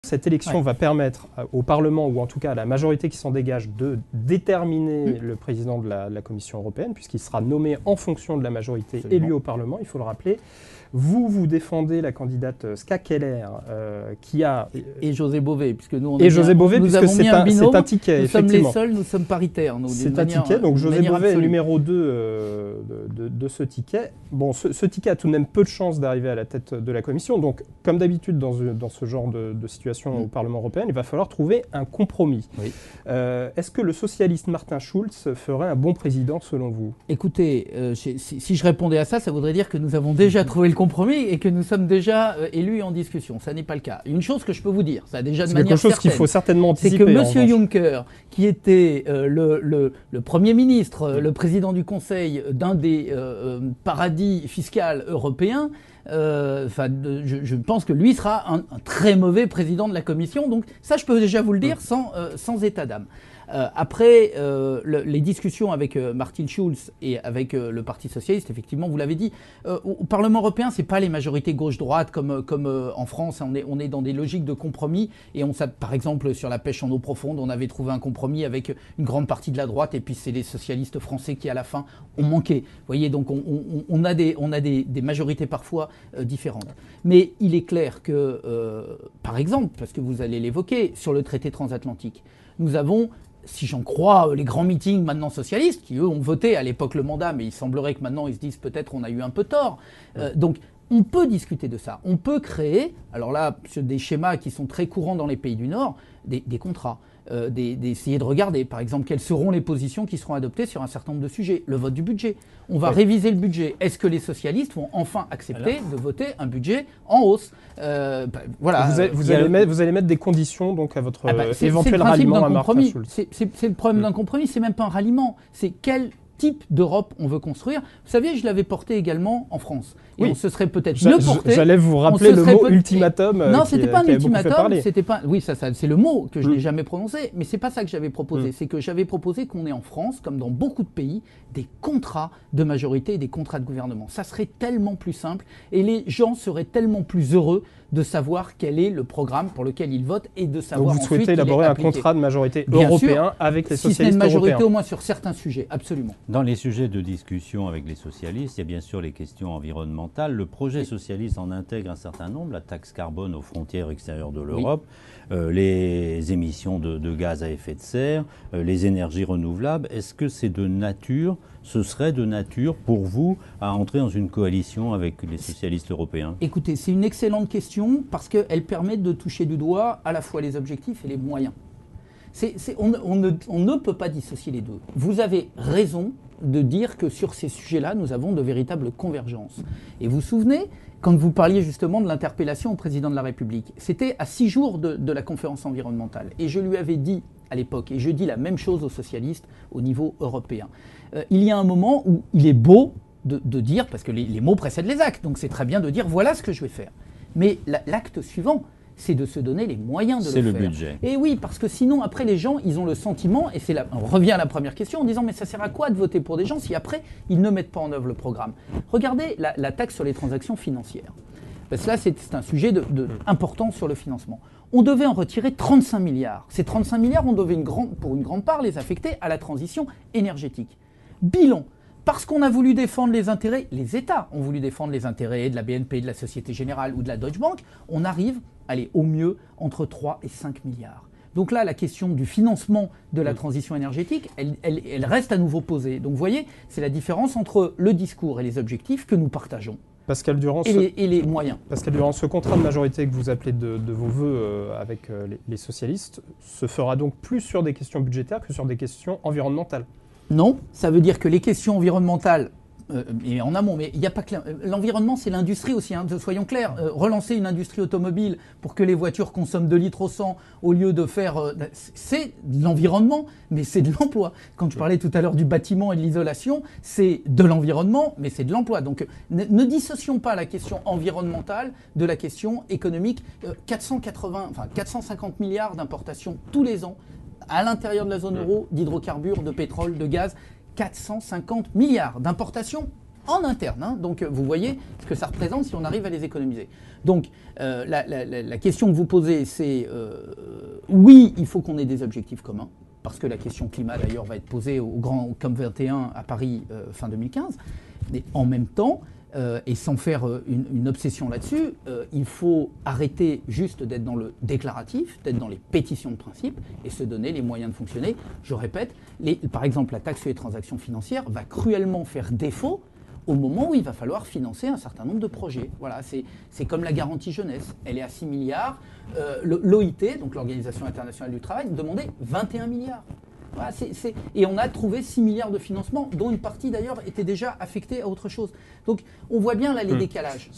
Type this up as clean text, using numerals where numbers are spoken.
Cette élection va permettre au Parlement, ou en tout cas à la majorité qui s'en dégage, de déterminer le président de la Commission européenne, puisqu'il sera nommé en fonction de la majorité élue au Parlement, il faut le rappeler. Vous défendez la candidate Ska Keller, qui a... Et José Bové, puisque nous, José Bové, puisque c'est un ticket, nous effectivement. Nous sommes les seuls, nous sommes paritaires. C'est un ticket, donc José Bové est numéro 2 de ce ticket. Bon, ce ticket a tout de même peu de chances d'arriver à la tête de la Commission, donc comme d'habitude dans ce genre de situation au Parlement européen, il va falloir trouver un compromis. Oui. Est-ce que le socialiste Martin Schulz ferait un bon président selon vous? Écoutez, si je répondais à ça, ça voudrait dire que nous avons déjà trouvé le compromis et que nous sommes déjà élus en discussion. Ça n'est pas le cas. Une chose que je peux vous dire, ça a déjà de manière certaine, c'est quelque chose qu'il faut certainement anticiper. C'est que M. Juncker, qui était le Premier ministre, le président du Conseil d'un des paradis fiscaux européens, je pense que lui sera un très mauvais président de la Commission. Donc ça, je peux déjà vous le dire sans état d'âme. Après les discussions avec Martin Schulz et avec le Parti socialiste, effectivement, vous l'avez dit, au Parlement européen, c'est pas les majorités gauche-droite comme en France. On est dans des logiques de compromis. Et par exemple, sur la pêche en eau profonde, on avait trouvé un compromis avec une grande partie de la droite. Et puis c'est les socialistes français qui, à la fin, ont manqué. Vous voyez, donc on a des majorités parfois différentes. Mais il est clair que, par exemple, parce que vous allez l'évoquer, sur le traité transatlantique, nous avons, si j'en crois les grands meetings maintenant socialistes, qui eux ont voté à l'époque le mandat, mais il semblerait que maintenant ils se disent peut-être on a eu un peu tort. Donc on peut discuter de ça. On peut créer, alors là, sur des schémas qui sont très courants dans les pays du Nord, des contrats. D'essayer de regarder, par exemple, quelles seront les positions qui seront adoptées sur un certain nombre de sujets. Le vote du budget. On va réviser le budget. Est-ce que les socialistes vont enfin accepter de voter un budget en hausse? Voilà. Vous allez mettre des conditions donc, à votre éventuel ralliement à Martin Schulz. C'est le problème d'un compromis. C'est même pas un ralliement. C'est quel type d'Europe on veut construire. Vous savez, je l'avais porté également en France. Et on se serait peut-être mieux porté. J'allais vous rappeler le mot ultimatum. Non, c'était pas un ultimatum. C'était pas. Oui, ça c'est le mot que je n'ai jamais prononcé. Mais c'est pas ça que j'avais proposé. C'est que j'avais proposé qu'on ait en France, comme dans beaucoup de pays, des contrats de majorité et des contrats de gouvernement. Ça serait tellement plus simple et les gens seraient tellement plus heureux de savoir quel est le programme pour lequel ils votent et de savoir. Donc vous souhaitez élaborer un contrat de majorité européen avec les socialistes européens. Si ce n'est une majorité, au moins sur certains sujets, absolument. Dans les sujets de discussion avec les socialistes, il y a bien sûr les questions environnementales. Le projet socialiste en intègre un certain nombre, la taxe carbone aux frontières extérieures de l'Europe, les émissions de gaz à effet de serre, les énergies renouvelables. Est-ce que c'est de nature, ce serait de nature pour vous à entrer dans une coalition avec les socialistes européens? Écoutez, c'est une excellente question parce qu'elle permet de toucher du doigt à la fois les objectifs et les moyens. On ne peut pas dissocier les deux. Vous avez raison de dire que sur ces sujets-là, nous avons de véritables convergences. Et vous vous souvenez, quand vous parliez justement de l'interpellation au président de la République, c'était à 6 jours de la conférence environnementale. Et je lui avais dit à l'époque, et je dis la même chose aux socialistes au niveau européen, il y a un moment où il est beau de dire, parce que les mots précèdent les actes, donc c'est très bien de dire voilà ce que je vais faire. Mais l'acte suivant, c'est de se donner les moyens de le faire. C'est le budget. Et oui, parce que sinon, après, les gens, ils ont le sentiment, et on revient à la première question en disant, mais ça sert à quoi de voter pour des gens si après, ils ne mettent pas en œuvre le programme? Regardez la taxe sur les transactions financières. Parce que là, c'est un sujet important sur le financement. On devait en retirer 35 milliards. Ces 35 milliards, on devait pour une grande part les affecter à la transition énergétique. Bilan. Parce qu'on a voulu défendre les intérêts, les États ont voulu défendre les intérêts de la BNP, de la Société Générale ou de la Deutsche Bank, on arrive, au mieux, entre 3 et 5 milliards. Donc là, la question du financement de la transition énergétique, elle reste à nouveau posée. Donc vous voyez, c'est la différence entre le discours et les objectifs que nous partageons. Pascal Durand, et les moyens. Pascal Durand, ce contrat de majorité que vous appelez de vos voeux avec les socialistes se fera donc plus sur des questions budgétaires que sur des questions environnementales? Non, ça veut dire que les questions environnementales, et en amont, mais il n'y a pas que l'environnement, c'est l'industrie aussi, hein, soyons clairs. Relancer une industrie automobile pour que les voitures consomment 2 litres au 100 au lieu de faire... c'est de l'environnement, mais c'est de l'emploi. Quand je parlais tout à l'heure du bâtiment et de l'isolation, c'est de l'environnement, mais c'est de l'emploi. Donc ne dissocions pas la question environnementale de la question économique. 450 milliards d'importations tous les ans à l'intérieur de la zone euro d'hydrocarbures, de pétrole, de gaz, 450 milliards d'importations en interne. Hein. Donc vous voyez ce que ça représente si on arrive à les économiser. Donc la question que vous posez, c'est oui, il faut qu'on ait des objectifs communs, parce que la question climat d'ailleurs va être posée au grand COP21 à Paris fin 2015. Mais en même temps, et sans faire une obsession là-dessus, il faut arrêter juste d'être dans le déclaratif, d'être dans les pétitions de principe et se donner les moyens de fonctionner. Je répète, par exemple, la taxe sur les transactions financières va cruellement faire défaut au moment où il va falloir financer un certain nombre de projets. Voilà, c'est comme la garantie jeunesse. Elle est à 6 milliards. L'OIT, donc l'Organisation internationale du travail, demandait 21 milliards. Voilà, et on a trouvé 6 milliards de financement, dont une partie d'ailleurs était déjà affectée à autre chose. Donc on voit bien là les décalages.